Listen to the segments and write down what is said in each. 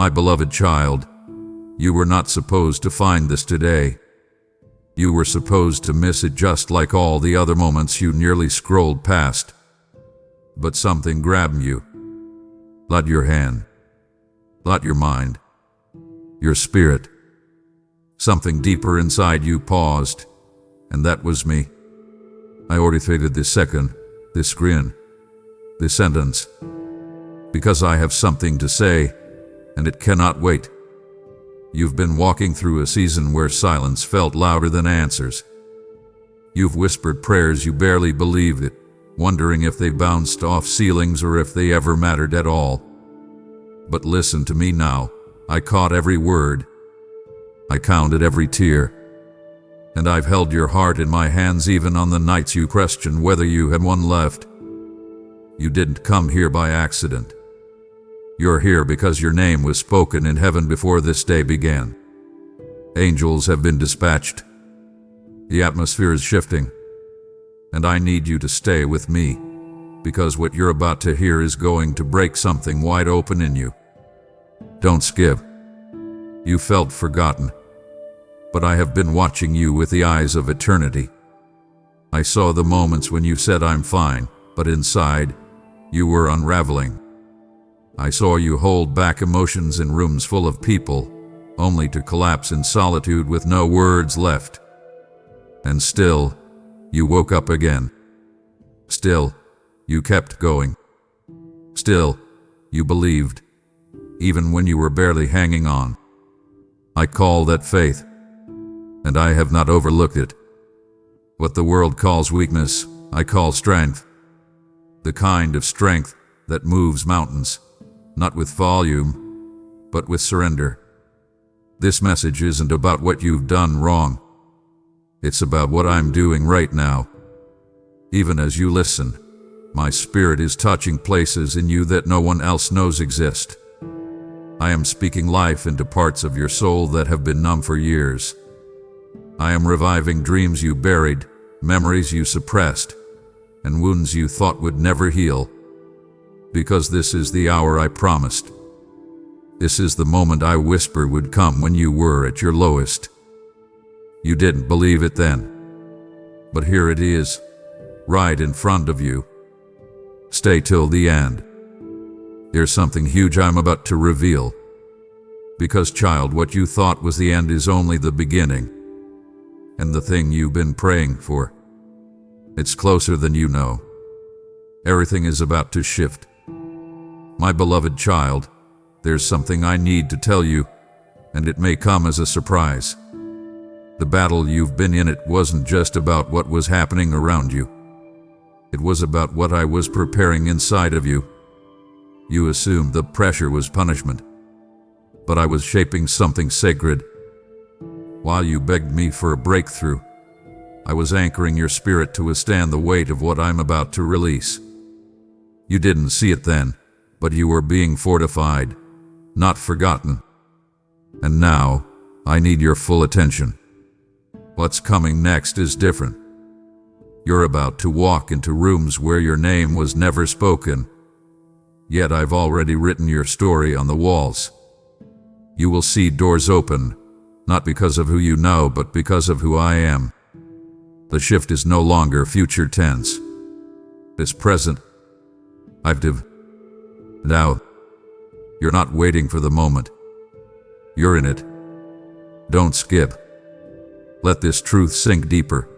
My beloved child, you were not supposed to find this today. You were supposed to miss it just like all the other moments you nearly scrolled past. But something grabbed you. Not your hand. Not your mind. Your spirit. Something deeper inside you paused, and that was me. I orchestrated this second, this grin, this sentence, because I have something to say, and it cannot wait. You've been walking through a season where silence felt louder than answers. You've whispered prayers you barely believed it, wondering if they bounced off ceilings or if they ever mattered at all. But listen to me now. I caught every word. I counted every tear. And I've held your heart in my hands even on the nights you questioned whether you had one left. You didn't come here by accident. You're here because your name was spoken in heaven before this day began. Angels have been dispatched. The atmosphere is shifting. And I need you to stay with me, because what you're about to hear is going to break something wide open in you. Don't skip. You felt forgotten, but I have been watching you with the eyes of eternity. I saw the moments when you said I'm fine, but inside, you were unraveling. I saw you hold back emotions in rooms full of people, only to collapse in solitude with no words left. And still, you woke up again. Still, you kept going. Still, you believed, even when you were barely hanging on. I call that faith, and I have not overlooked it. What the world calls weakness, I call strength. The kind of strength that moves mountains, not with volume, but with surrender. This message isn't about what you've done wrong. It's about what I'm doing right now. Even as you listen, my spirit is touching places in you that no one else knows exist. I am speaking life into parts of your soul that have been numb for years. I am reviving dreams you buried, memories you suppressed, and wounds you thought would never heal. Because this is the hour I promised. This is the moment I whispered would come when you were at your lowest. You didn't believe it then. But here it is, right in front of you. Stay till the end. There's something huge I'm about to reveal. Because, child, what you thought was the end is only the beginning. And the thing you've been praying for, it's closer than you know. Everything is about to shift. My beloved child, there's something I need to tell you, and it may come as a surprise. The battle you've been in, it wasn't just about what was happening around you. It was about what I was preparing inside of you. You assumed the pressure was punishment, but I was shaping something sacred. While you begged me for a breakthrough, I was anchoring your spirit to withstand the weight of what I'm about to release. You didn't see it then, but you were being fortified, not forgotten. And now, I need your full attention. What's coming next is different. You're about to walk into rooms where your name was never spoken. Yet I've already written your story on the walls. You will see doors open, not because of who you know, but because of who I am. The shift is no longer future tense. It's present. Now, you're not waiting for the moment. You're in it. Don't skip. Let this truth sink deeper.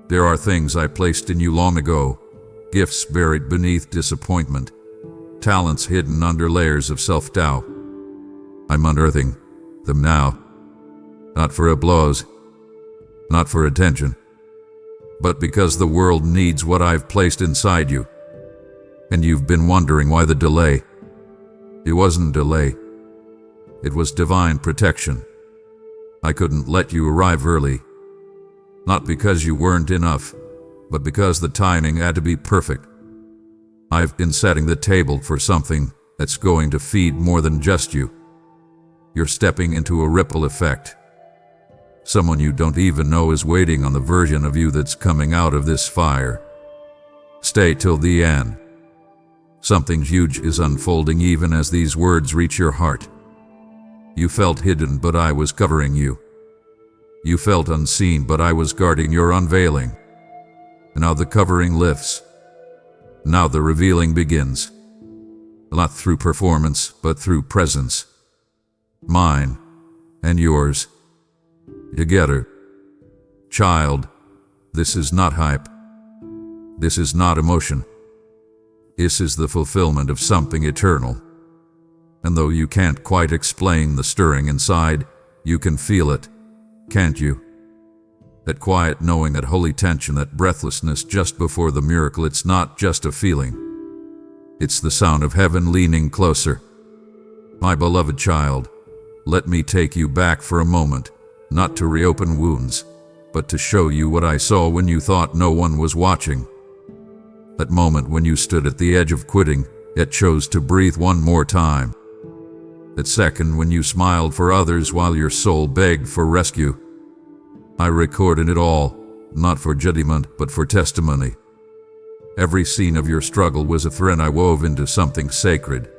There are things I placed in you long ago, gifts buried beneath disappointment, talents hidden under layers of self-doubt. I'm unearthing them now, not for applause, not for attention, but because the world needs what I've placed inside you. And you've been wondering why the delay. It wasn't delay. It was divine protection. I couldn't let you arrive early. Not because you weren't enough, but because the timing had to be perfect. I've been setting the table for something that's going to feed more than just you. You're stepping into a ripple effect. Someone you don't even know is waiting on the version of you that's coming out of this fire. Stay till the end. Something huge is unfolding even as these words reach your heart. You felt hidden, but I was covering you. You felt unseen, but I was guarding your unveiling. Now the covering lifts. Now the revealing begins. Not through performance, but through presence. Mine and yours. Together. Child, this is not hype. This is not emotion. This is the fulfillment of something eternal. And though you can't quite explain the stirring inside, you can feel it, can't you? That quiet knowing, that holy tension, that breathlessness just before the miracle. It's not just a feeling. It's the sound of heaven leaning closer. My beloved child, let me take you back for a moment, not to reopen wounds, but to show you what I saw when you thought no one was watching. That moment when you stood at the edge of quitting, yet chose to breathe one more time. That second when you smiled for others while your soul begged for rescue. I recorded it all, not for judgment, but for testimony. Every scene of your struggle was a thread I wove into something sacred.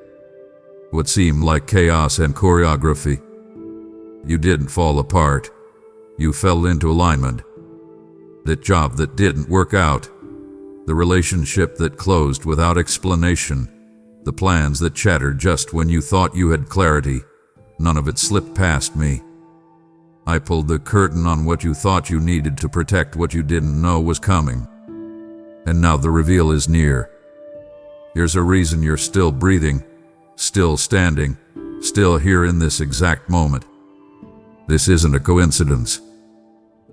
What seemed like chaos and choreography. You didn't fall apart. You fell into alignment. That job that didn't work out. The relationship that closed without explanation. The plans that chattered just when you thought you had clarity. None of it slipped past me. I pulled the curtain on what you thought you needed to protect what you didn't know was coming. And now the reveal is near. Here's a reason you're still breathing, still standing, still here in this exact moment. This isn't a coincidence.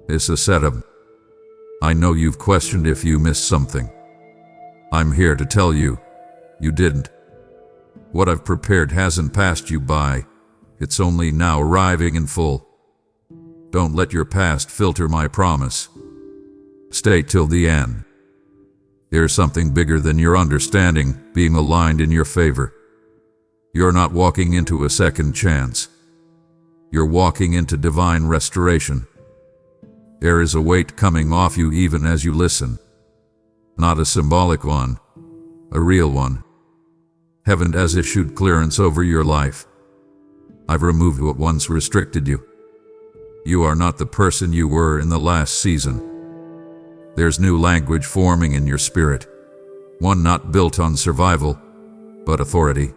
It's a setup. I know you've questioned if you missed something. I'm here to tell you, you didn't. What I've prepared hasn't passed you by. It's only now arriving in full. Don't let your past filter my promise. Stay till the end. There's something bigger than your understanding being aligned in your favor. You're not walking into a second chance. You're walking into divine restoration. There is a weight coming off you even as you listen. Not a symbolic one, a real one. Heaven has issued clearance over your life. I've removed what once restricted you. You are not the person you were in the last season. There's new language forming in your spirit, one not built on survival, but authority.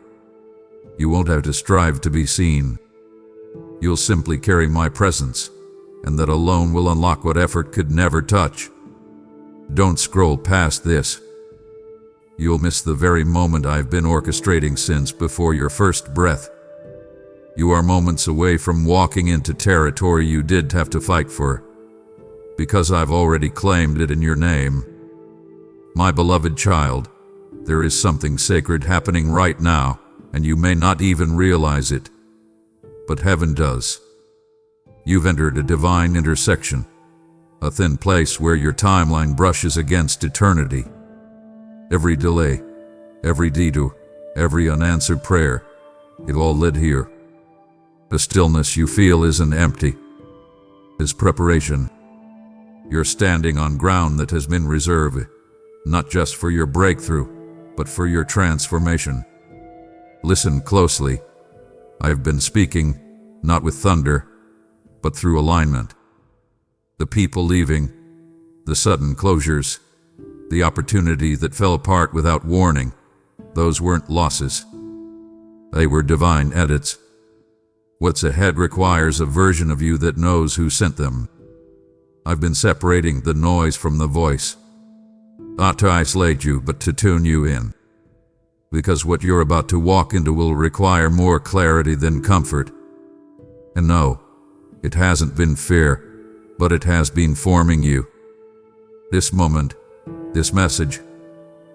You won't have to strive to be seen. You'll simply carry my presence, and that alone will unlock what effort could never touch. Don't scroll past this. You'll miss the very moment I've been orchestrating since before your first breath. You are moments away from walking into territory you did have to fight for, because I've already claimed it in your name. My beloved child, there is something sacred happening right now, and you may not even realize it, but heaven does. You've entered a divine intersection, a thin place where your timeline brushes against eternity. Every delay, every detour, every unanswered prayer, it all led here. The stillness you feel isn't empty. It's preparation. You're standing on ground that has been reserved, not just for your breakthrough, but for your transformation. Listen closely. I've been speaking, not with thunder, but through alignment. The people leaving, the sudden closures, the opportunity that fell apart without warning, those weren't losses. They were divine edits. What's ahead requires a version of you that knows who sent them. I've been separating the noise from the voice. Not to isolate you, but to tune you in. Because what you're about to walk into will require more clarity than comfort. And no, it hasn't been fear, but it has been forming you. This moment, this message,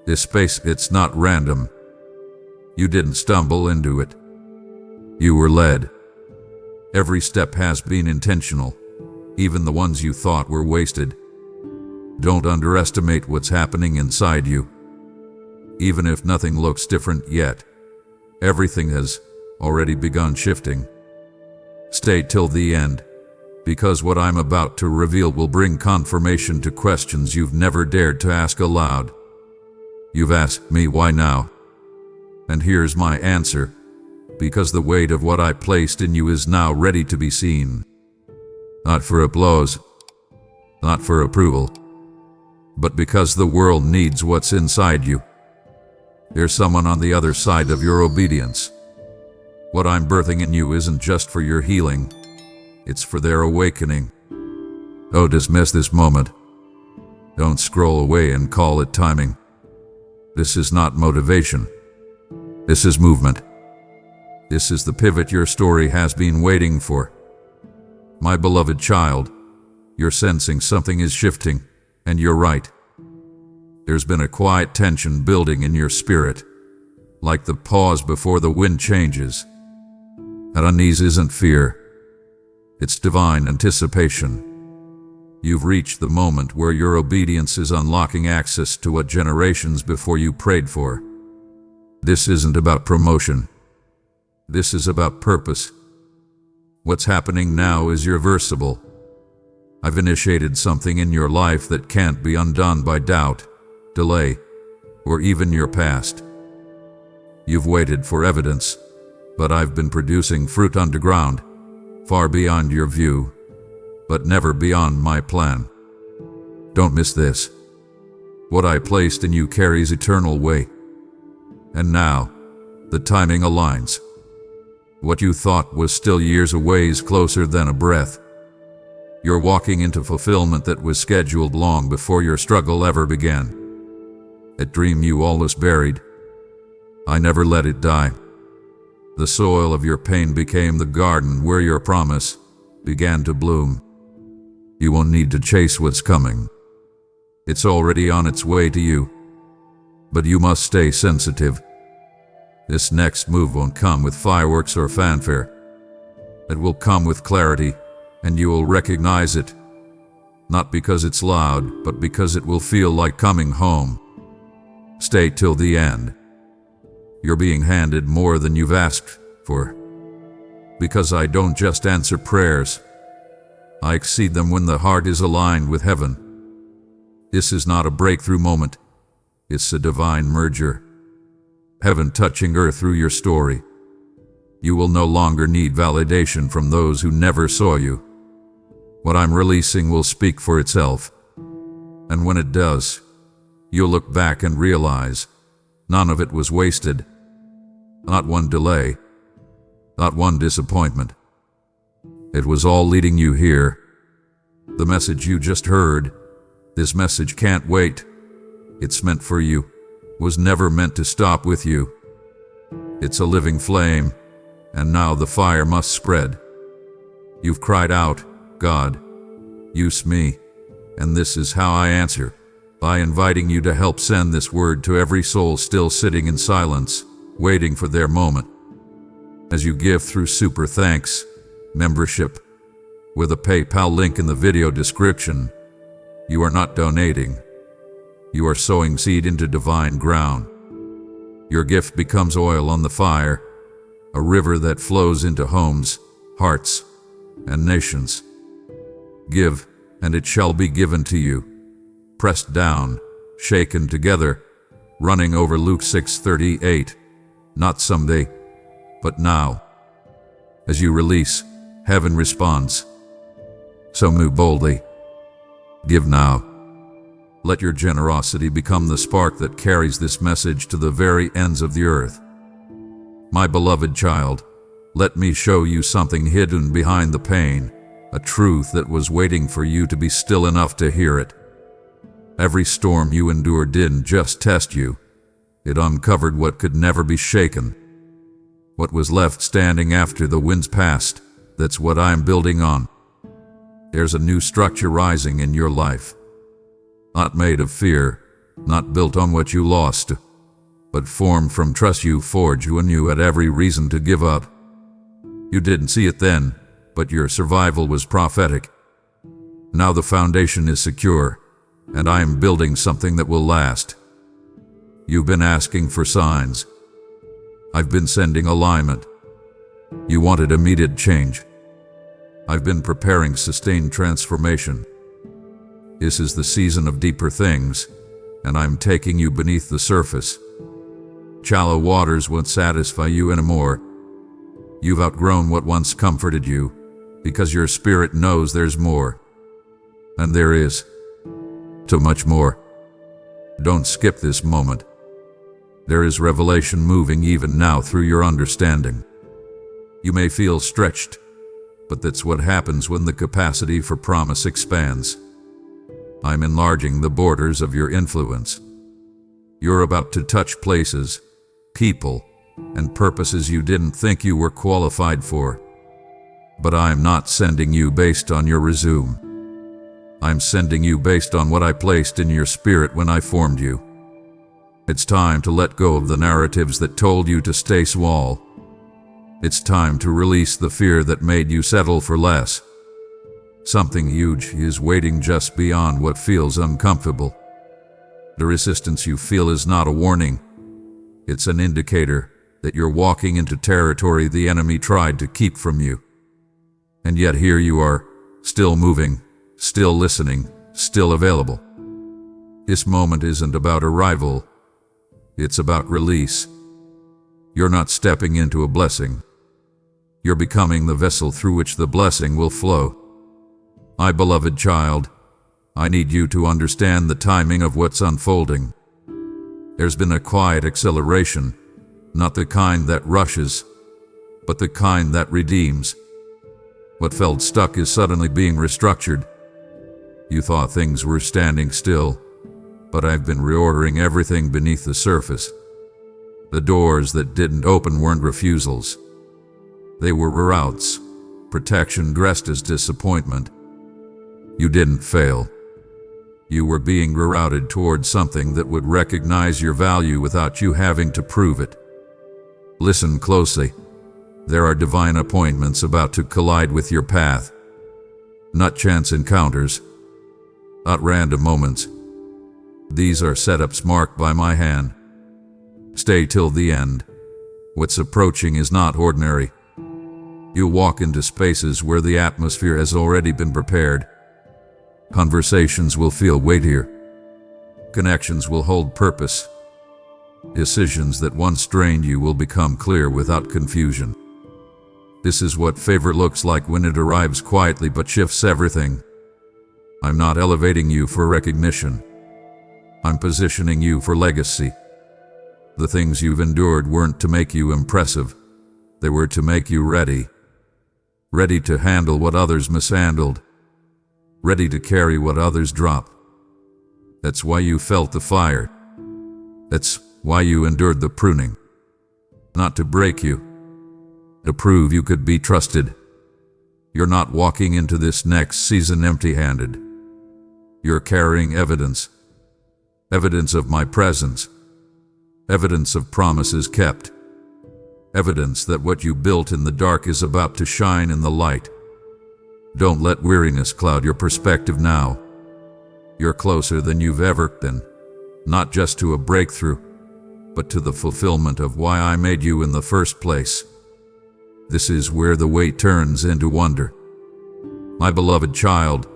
this space, it's not random. You didn't stumble into it. You were led. Every step has been intentional, even the ones you thought were wasted. Don't underestimate what's happening inside you. Even if nothing looks different yet, everything has already begun shifting. Stay till the end, because what I'm about to reveal will bring confirmation to questions you've never dared to ask aloud. You've asked me why now, and here's my answer. because the weight of what I placed in you is now ready to be seen. Not for applause, not for approval, but because the world needs what's inside you. There's someone on the other side of your obedience. What I'm birthing in you isn't just for your healing, it's for their awakening. Don't dismiss this moment. Don't scroll away and call it timing. This is not motivation. This is movement. This is the pivot your story has been waiting for. My beloved child, you're sensing something is shifting, and you're right. There's been a quiet tension building in your spirit, like the pause before the wind changes. That unease isn't fear, it's divine anticipation. You've reached the moment where your obedience is unlocking access to what generations before you prayed for. This isn't about promotion. This is about purpose. What's happening now is irreversible. I've initiated something in your life that can't be undone by doubt, delay, or even your past. You've waited for evidence, but I've been producing fruit underground, far beyond your view, but never beyond my plan. Don't miss this. What I placed in you carries eternal weight. And now, the timing aligns. What you thought was still years away is closer than a breath. You're walking into fulfillment that was scheduled long before your struggle ever began. That dream you almost buried, I never let it die. The soil of your pain became the garden where your promise began to bloom. You won't need to chase what's coming. It's already on its way to you. But you must stay sensitive. This next move won't come with fireworks or fanfare. It will come with clarity, and you will recognize it. Not because it's loud, but because it will feel like coming home. Stay till the end. You're being handed more than you've asked for. Because I don't just answer prayers, I exceed them when the heart is aligned with heaven. This is not a breakthrough moment. It's a divine merger. Heaven touching earth through your story. You will no longer need validation from those who never saw you. What I'm releasing will speak for itself. And when it does, you'll look back and realize none of it was wasted. Not one delay. Not one disappointment. It was all leading you here. The message you just heard, this message can't wait. It's meant for you, was never meant to stop with you. It's a living flame, and now the fire must spread. You've cried out, God, use me, and this is how I answer, by inviting you to help send this word to every soul still sitting in silence, waiting for their moment. As you give through Super Thanks membership, with a PayPal link in the video description, you are not donating. You are sowing seed into divine ground. Your gift becomes oil on the fire, a river that flows into homes, hearts, and nations. Give, and it shall be given to you. Pressed down, shaken together, running over. Luke 6:38. Not someday, but now. As you release, heaven responds. So move boldly. Give now. Let your generosity become the spark that carries this message to the very ends of the earth. My beloved child, let me show you something hidden behind the pain, a truth that was waiting for you to be still enough to hear it. Every storm you endured didn't just test you. It uncovered what could never be shaken. What was left standing after the winds passed, that's what I'm building on. There's a new structure rising in your life. Not made of fear, not built on what you lost, but formed from trust you forged when you had every reason to give up. You didn't see it then, but your survival was prophetic. Now the foundation is secure, and I am building something that will last. You've been asking for signs. I've been sending alignment. You wanted immediate change. I've been preparing sustained transformation. This is the season of deeper things, and I'm taking you beneath the surface. Shallow waters won't satisfy you anymore. You've outgrown what once comforted you, because your spirit knows there's more. And there is. So much more. Don't skip this moment. There is revelation moving even now through your understanding. You may feel stretched, but that's what happens when the capacity for promise expands. I'm enlarging the borders of your influence. You're about to touch places, people, and purposes you didn't think you were qualified for. But I'm not sending you based on your resume. I'm sending you based on what I placed in your spirit when I formed you. It's time to let go of the narratives that told you to stay small. It's time to release the fear that made you settle for less. Something huge is waiting just beyond what feels uncomfortable. The resistance you feel is not a warning. It's an indicator that you're walking into territory the enemy tried to keep from you. And yet here you are, still moving, still listening, still available. This moment isn't about arrival. It's about release. You're not stepping into a blessing. You're becoming the vessel through which the blessing will flow. My beloved child, I need you to understand the timing of what's unfolding. There's been a quiet acceleration, not the kind that rushes, but the kind that redeems. What felt stuck is suddenly being restructured. You thought things were standing still, but I've been reordering everything beneath the surface. The doors that didn't open weren't refusals. They were reroutes, protection dressed as disappointment. You didn't fail. You were being rerouted towards something that would recognize your value without you having to prove it. Listen closely. There are divine appointments about to collide with your path. Not chance encounters, not random moments. These are setups marked by my hand. Stay till the end. What's approaching is not ordinary. You'll walk into spaces where the atmosphere has already been prepared. Conversations will feel weightier. Connections will hold purpose. Decisions that once drained you will become clear without confusion. This is what favor looks like when it arrives quietly but shifts everything. I'm not elevating you for recognition. I'm positioning you for legacy. The things you've endured weren't to make you impressive. They were to make you ready. Ready to handle what others mishandled. Ready to carry what others drop. That's why you felt the fire. That's why you endured the pruning. Not to break you. To prove you could be trusted. You're not walking into this next season empty-handed. You're carrying evidence. Evidence of my presence. Evidence of promises kept. Evidence that what you built in the dark is about to shine in the light. Don't let weariness cloud your perspective now. You're closer than you've ever been, not just to a breakthrough, but to the fulfillment of why I made you in the first place. This is where the wait turns into wonder. My beloved child,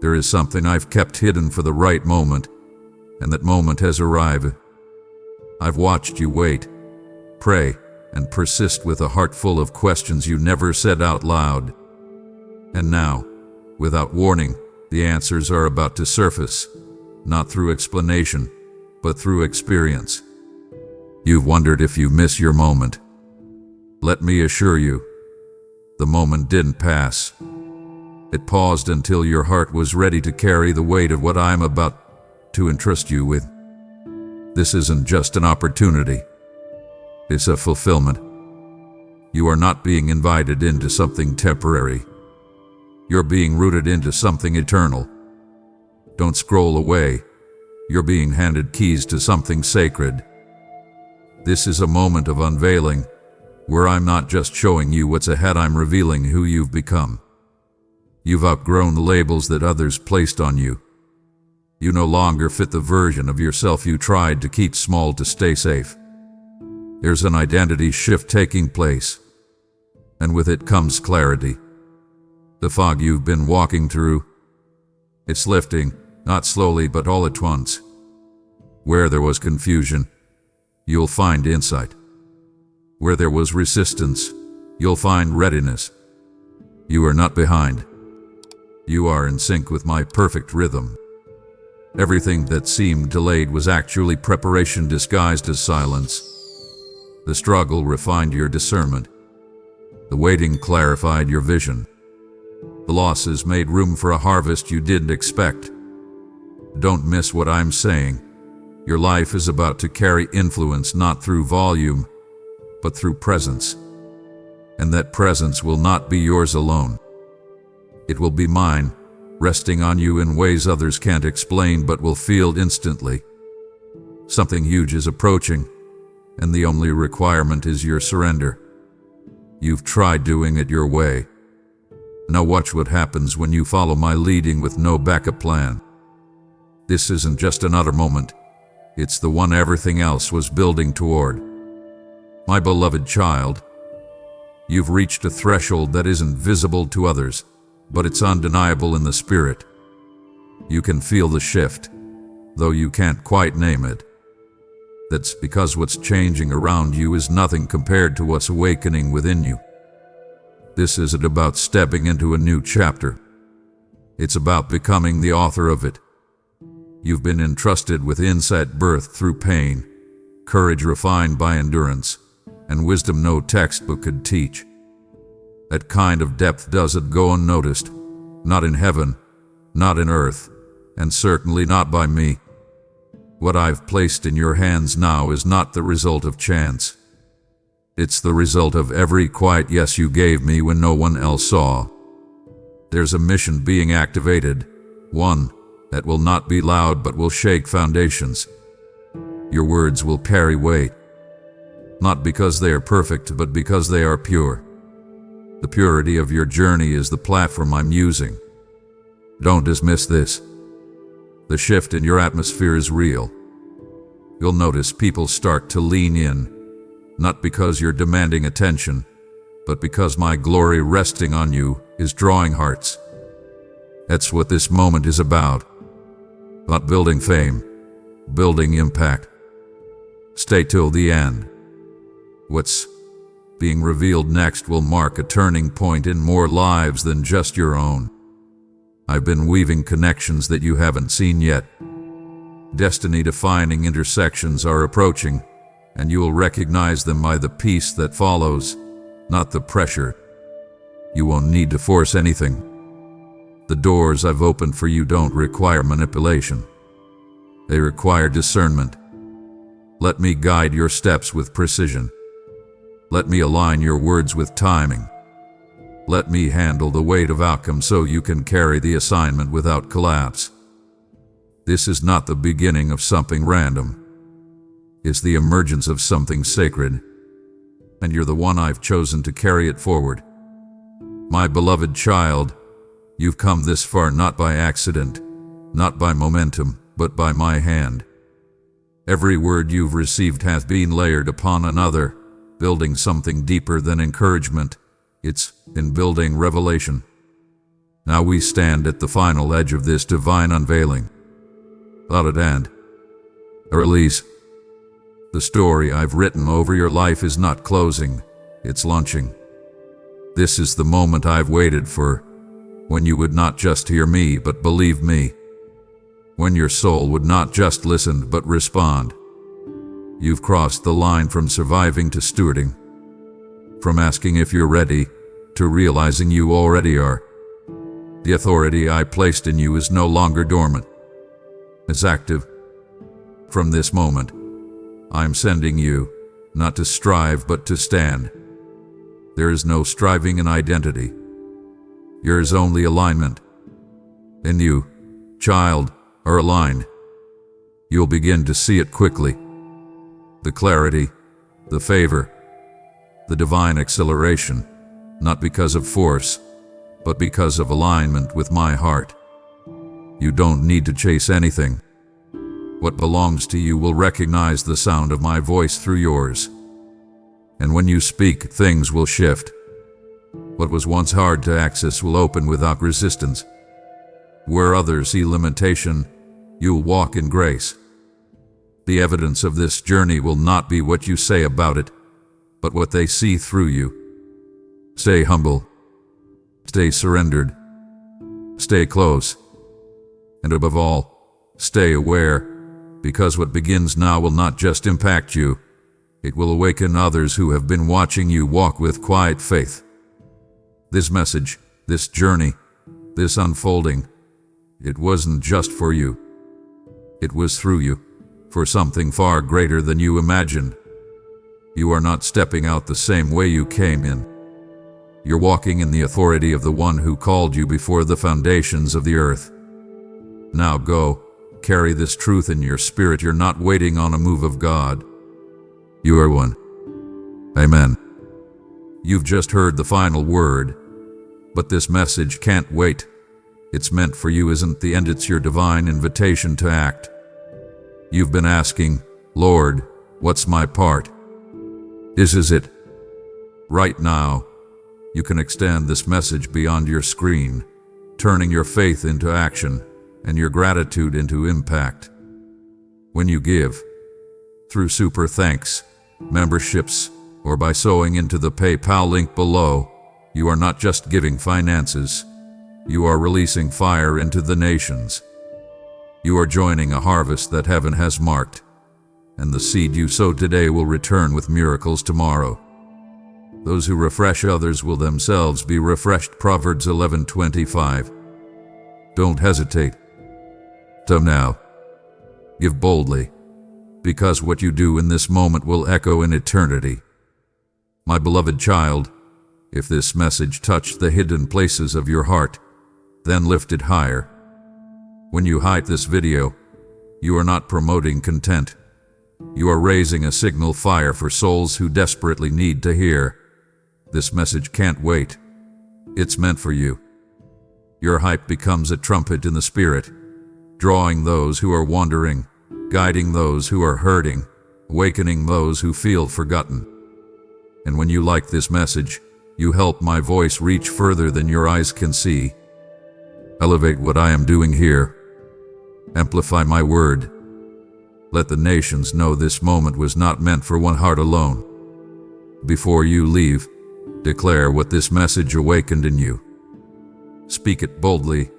there is something I've kept hidden for the right moment, and that moment has arrived. I've watched you wait, pray, and persist with a heart full of questions you never said out loud. And now, without warning, the answers are about to surface, not through explanation, but through experience. You've wondered if you miss your moment. Let me assure you, the moment didn't pass. It paused until your heart was ready to carry the weight of what I'm about to entrust you with. This isn't just an opportunity. It's a fulfillment. You are not being invited into something temporary. You're being rooted into something eternal. Don't scroll away. You're being handed keys to something sacred. This is a moment of unveiling, where I'm not just showing you what's ahead, I'm revealing who you've become. You've outgrown the labels that others placed on you. You no longer fit the version of yourself you tried to keep small to stay safe. There's an identity shift taking place, and with it comes clarity. The fog you've been walking through, it's lifting, not slowly but all at once. Where there was confusion, you'll find insight. Where there was resistance, you'll find readiness. You are not behind. You are in sync with my perfect rhythm. Everything that seemed delayed was actually preparation disguised as silence. The struggle refined your discernment. The waiting clarified your vision. The losses made room for a harvest you didn't expect. Don't miss what I'm saying. Your life is about to carry influence not through volume, but through presence. And that presence will not be yours alone. It will be mine, resting on you in ways others can't explain but will feel instantly. Something huge is approaching, and the only requirement is your surrender. You've tried doing it your way. Now watch what happens when you follow my leading with no backup plan. This isn't just another moment. It's the one everything else was building toward. My beloved child, you've reached a threshold that isn't visible to others, but it's undeniable in the spirit. You can feel the shift, though you can't quite name it. That's because what's changing around you is nothing compared to what's awakening within you. This isn't about stepping into a new chapter. It's about becoming the author of it. You've been entrusted with insight birthed through pain, courage refined by endurance, and wisdom no textbook could teach. That kind of depth doesn't go unnoticed, not in heaven, not in earth, and certainly not by me. What I've placed in your hands now is not the result of chance. It's the result of every quiet yes you gave me when no one else saw. There's a mission being activated, one that will not be loud but will shake foundations. Your words will carry weight, not because they are perfect but because they are pure. The purity of your journey is the platform I'm using. Don't dismiss this. The shift in your atmosphere is real. You'll notice people start to lean in, not because you're demanding attention, but because my glory resting on you is drawing hearts. That's what this moment is about. Not building fame, building impact. Stay till the end. What's being revealed next will mark a turning point in more lives than just your own. I've been weaving connections that you haven't seen yet. Destiny-defining intersections are approaching, and you will recognize them by the peace that follows, not the pressure. You won't need to force anything. The doors I've opened for you don't require manipulation. They require discernment. Let me guide your steps with precision. Let me align your words with timing. Let me handle the weight of outcome so you can carry the assignment without collapse. This is not the beginning of something random. It's the emergence of something sacred, and you're the one I've chosen to carry it forward. My beloved child, you've come this far not by accident, not by momentum, but by my hand. Every word you've received has been layered upon another, building something deeper than encouragement. It's in building revelation. Now we stand at the final edge of this divine unveiling. Let it end. A release. The story I've written over your life is not closing, it's launching. This is the moment I've waited for, when you would not just hear me but believe me. When your soul would not just listen but respond. You've crossed the line from surviving to stewarding. From asking if you're ready, to realizing you already are. The authority I placed in you is no longer dormant. It's active. From this moment, I'm sending you, not to strive but to stand. There is no striving in identity. Yours only alignment. And you, child, are aligned. You'll begin to see it quickly. The clarity, the favor, the divine acceleration, not because of force, but because of alignment with my heart. You don't need to chase anything. What belongs to you will recognize the sound of my voice through yours. And when you speak, things will shift. What was once hard to access will open without resistance. Where others see limitation, you'll walk in grace. The evidence of this journey will not be what you say about it, but what they see through you. Stay humble. Stay surrendered. Stay close. And above all, stay aware, because what begins now will not just impact you, it will awaken others who have been watching you walk with quiet faith. This message, this journey, this unfolding, it wasn't just for you. It was through you, for something far greater than you imagined. You are not stepping out the same way you came in. You're walking in the authority of the one who called you before the foundations of the earth. Now go, carry this truth in your spirit. You're not waiting on a move of God. You are one. Amen. You've just heard the final word, but this message can't wait. It's meant for you isn't the end, it's your divine invitation to act. You've been asking, Lord, what's my part? This is it. Right now, you can extend this message beyond your screen, turning your faith into action and your gratitude into impact. When you give, through super thanks, memberships, or by sewing into the PayPal link below, you are not just giving finances, you are releasing fire into the nations. You are joining a harvest that heaven has marked, and the seed you sow today will return with miracles tomorrow. Those who refresh others will themselves be refreshed. Proverbs 11:25. Don't hesitate. So now, give boldly, because what you do in this moment will echo in eternity. My beloved child, if this message touched the hidden places of your heart, then lift it higher. When you hype this video, you are not promoting content. You are raising a signal fire for souls who desperately need to hear. This message can't wait. It's meant for you. Your hype becomes a trumpet in the spirit, drawing those who are wandering, guiding those who are hurting, awakening those who feel forgotten. And when you like this message, you help my voice reach further than your eyes can see. Elevate what I am doing here. Amplify my word. Let the nations know this moment was not meant for one heart alone. Before you leave, declare what this message awakened in you. Speak it boldly,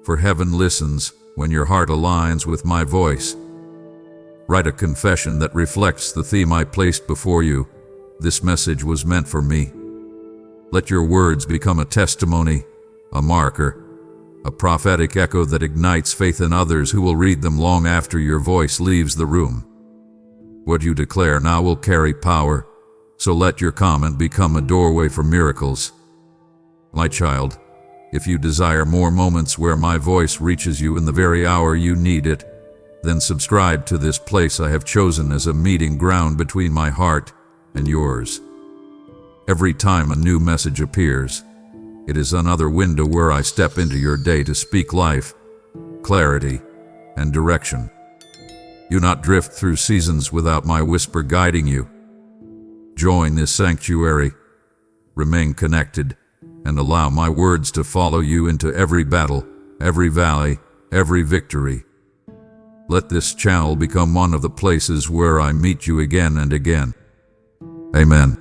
for heaven listens when your heart aligns with my voice. Write a confession that reflects the theme I placed before you. This message was meant for me. Let your words become a testimony, a marker, a prophetic echo that ignites faith in others who will read them long after your voice leaves the room. What you declare now will carry power, so let your comment become a doorway for miracles. My child, if you desire more moments where my voice reaches you in the very hour you need it, then subscribe to this place I have chosen as a meeting ground between my heart and yours. Every time a new message appears, it is another window where I step into your day to speak life, clarity, and direction. You not drift through seasons without my whisper guiding you. Join this sanctuary, remain connected, and allow my words to follow you into every battle, every valley, every victory. Let this channel become one of the places where I meet you again and again. Amen.